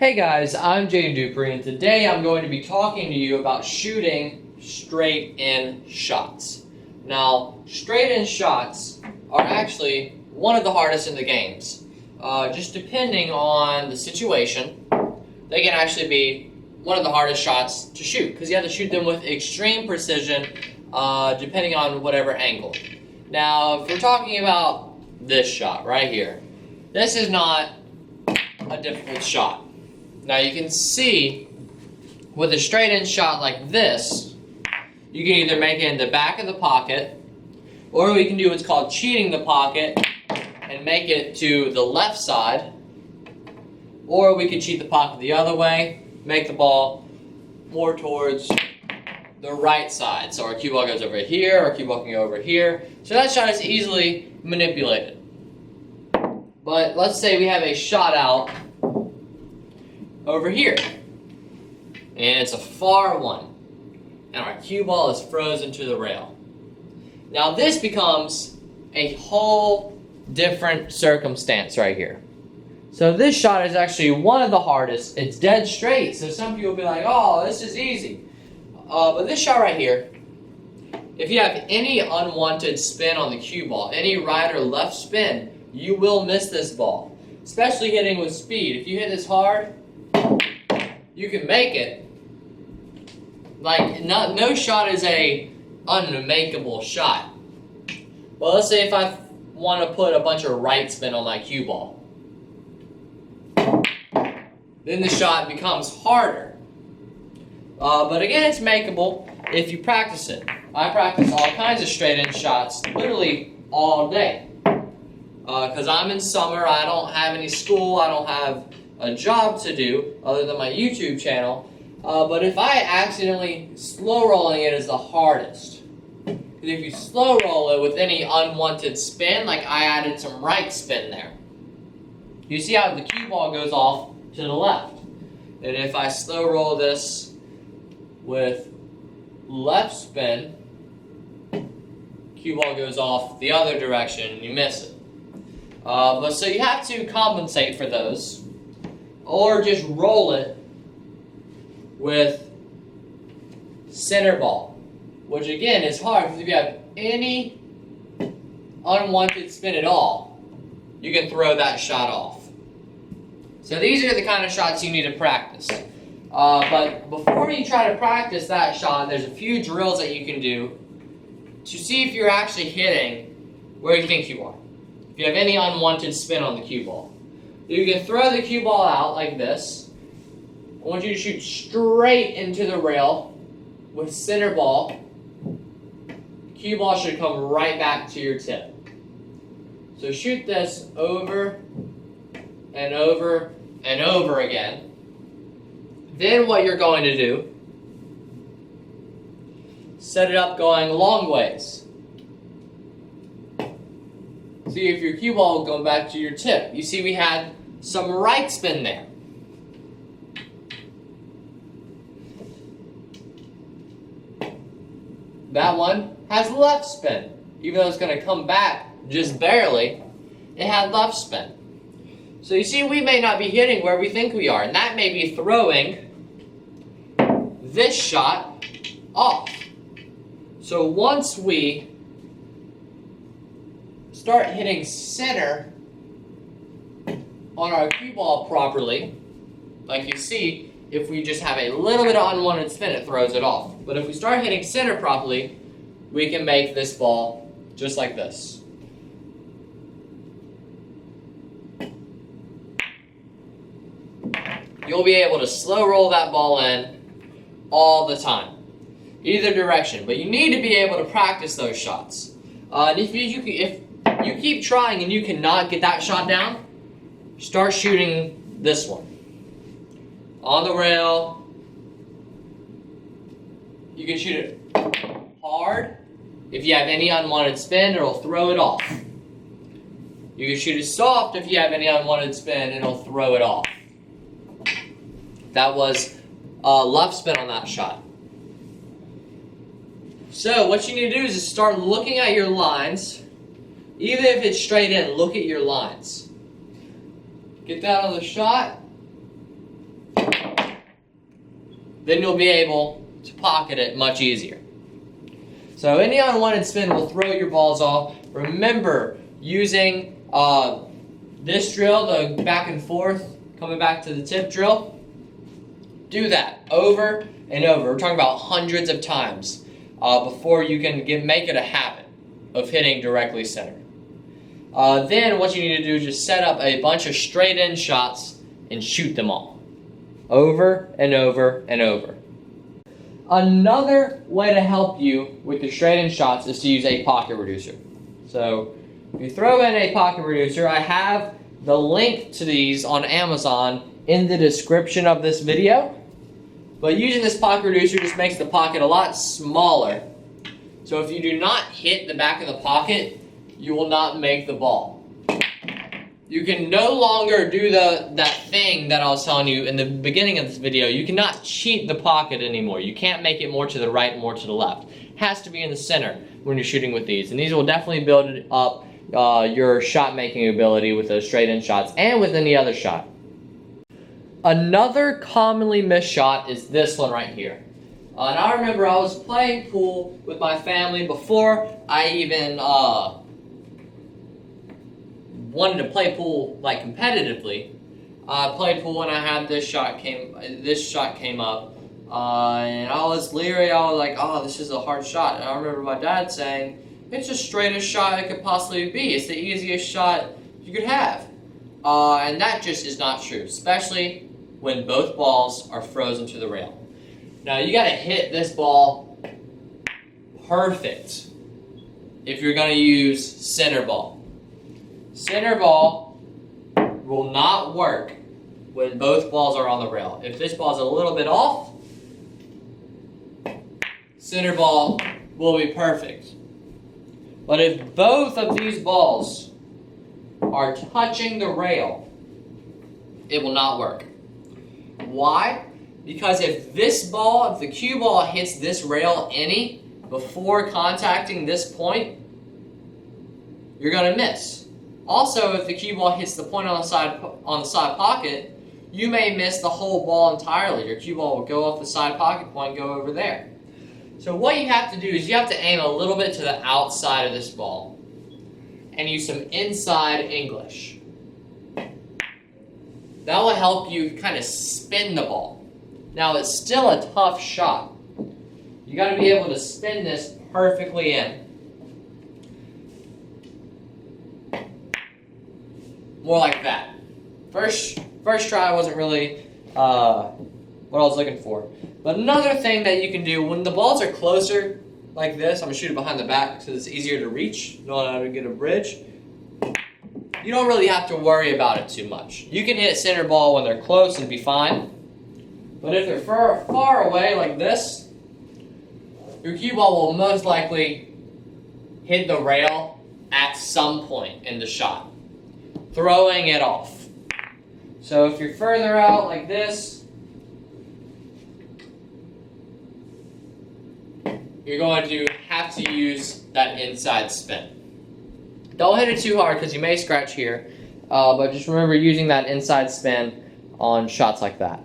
Hey guys, I'm Dupree, and today I'm going to be talking to you about shooting straight-in shots. Now, straight-in shots are actually one of the hardest in the games. Just depending on the situation, they can actually be one of the hardest shots to shoot because you have to shoot them with extreme precision depending on whatever angle. Now, if we're talking about this shot right here, this is not a difficult shot. Now you can see with a straight-in shot like this, you can either make it in the back of the pocket, or we can do what's called cheating the pocket and make it to the left side, or we can cheat the pocket the other way, make the ball more towards the right side. So our cue ball goes over here, our cue ball can go over here. So that shot is easily manipulated. But let's say we have a shot out over here, and it's a far one, and our cue ball is frozen to the rail. Now this becomes a whole different circumstance right here. So this shot is actually one of the hardest. It's dead straight, so some people will be like, oh, this is easy. But this shot right here, if you have any unwanted spin on the cue ball, any right or left spin, you will miss this ball, especially hitting with speed. If you hit this hard, you can make it. Like, no shot is a unmakeable shot. Well, let's say if I want to put a bunch of right spin on my cue ball, then the shot becomes harder. But again, it's makeable if you practice it. I practice all kinds of straight-in shots literally all day. Because I'm in summer, I don't have any school, I don't have a job to do other than my YouTube channel. But if I accidentally slow rolling it is the hardest. Because if you slow roll it with any unwanted spin, like I added some right spin there, you see how the cue ball goes off to the left. And if I slow roll this with left spin, cue ball goes off the other direction and you miss it. But so you have to compensate for those, or just roll it with center ball, which again is hard because if you have any unwanted spin at all, you can throw that shot off. So these are the kind of shots you need to practice. But before you try to practice that shot, there's a few drills that you can do to see if you're actually hitting where you think you are. If you have any unwanted spin on the cue ball, you can throw the cue ball out like this. I want you to shoot straight into the rail with center ball. Cue ball should come right back to your tip. So shoot this over and over and over again. Then what you're going to do, set it up going long ways. See if your cue ball will go back to your tip. You see we had some right spin there. That one has left spin. Even though it's going to come back just barely, it had left spin. So you see we may not be hitting where we think we are, and that may be throwing this shot off. So once we start hitting center on our cue ball properly, like you see, if we just have a little bit of unwanted spin, it throws it off. But if we start hitting center properly, we can make this ball just like this. You'll be able to slow roll that ball in all the time, either direction. But you need to be able to practice those shots. And if you keep trying and you cannot get that shot down, start shooting this one. On the rail, you can shoot it hard. If you have any unwanted spin, it'll throw it off. You can shoot it soft if you have any unwanted spin, it'll throw it off. That was left spin on that shot. So what you need to do is just start looking at your lines. Even if it's straight in, look at your lines. Get that on the shot. then you'll be able to pocket it much easier. So any unwanted spin will throw your balls off. Remember, using this drill, the back and forth, coming back to the tip drill, do that over and over. We're talking about hundreds of times before you can make it a habit of hitting directly center. Then what you need to do is just set up a bunch of straight in shots and shoot them all. Over and over and over. Another way to help you with the straight in shots is to use a pocket reducer. So if you throw in a pocket reducer, I have the link to these on Amazon in the description of this video. But using this pocket reducer just makes the pocket a lot smaller. So if you do not hit the back of the pocket, you will not make the ball. You can no longer do that thing that I was telling you in the beginning of this video. You cannot cheat the pocket anymore. You can't make it more to the right, more to the left. It has to be in the center when you're shooting with these. And these will definitely build up your shot making ability with those straight in shots and with any other shot. Another commonly missed shot is this one right here. And I remember I was playing pool with my family before I even wanted to play pool like competitively. I played pool and I had this shot came up, and I was leery. I was like, "Oh, this is a hard shot." And I remember my dad saying, "It's the straightest shot it could possibly be. It's the easiest shot you could have," and that just is not true, especially when both balls are frozen to the rail. Now you got to hit this ball perfect if you're going to use center ball. Center ball will not work when both balls are on the rail. If this ball is a little bit off, center ball will be perfect. But if both of these balls are touching the rail, it will not work. Why? Because if the cue ball hits this rail any before contacting this point, you're going to miss. Also, if the cue ball hits the point on the side pocket, you may miss the whole ball entirely. Your cue ball will go off the side pocket point and go over there. So what you have to do is you have to aim a little bit to the outside of this ball and use some inside English. That will help you kind of spin the ball. Now, it's still a tough shot. You got to be able to spin this perfectly in. More like that. First try wasn't really what I was looking for. But another thing that you can do when the balls are closer like this, I'm going to shoot it behind the back so it's easier to reach. You know how to get a bridge. You don't really have to worry about it too much. You can hit center ball when they're close and be fine. But if they're far away like this, your cue ball will most likely hit the rail at some point in the shot, throwing it off. So if you're further out like this, you're going to have to use that inside spin. Don't hit it too hard because you may scratch here, but just remember using that inside spin on shots like that.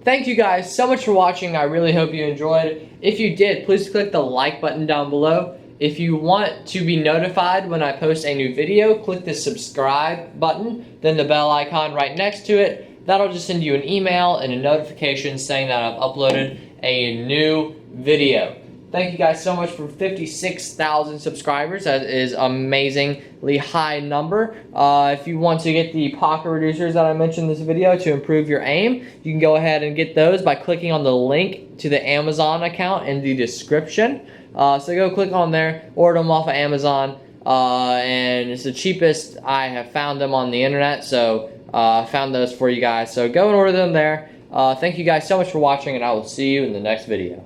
Thank you guys so much for watching. I really hope you enjoyed. If you did, please click the like button down below. If you want to be notified when I post a new video, click the subscribe button, then the bell icon right next to it. That'll just send you an email and a notification saying that I've uploaded a new video. Thank you guys so much for 56,000 subscribers. That is an amazingly high number. If you want to get the pocket reducers that I mentioned in this video to improve your aim, you can go ahead and get those by clicking on the link to the Amazon account in the description. So go click on there, order them off of Amazon, and it's the cheapest. I have found them on the internet, so I found those for you guys. So go and order them there. Thank you guys so much for watching, and I will see you in the next video.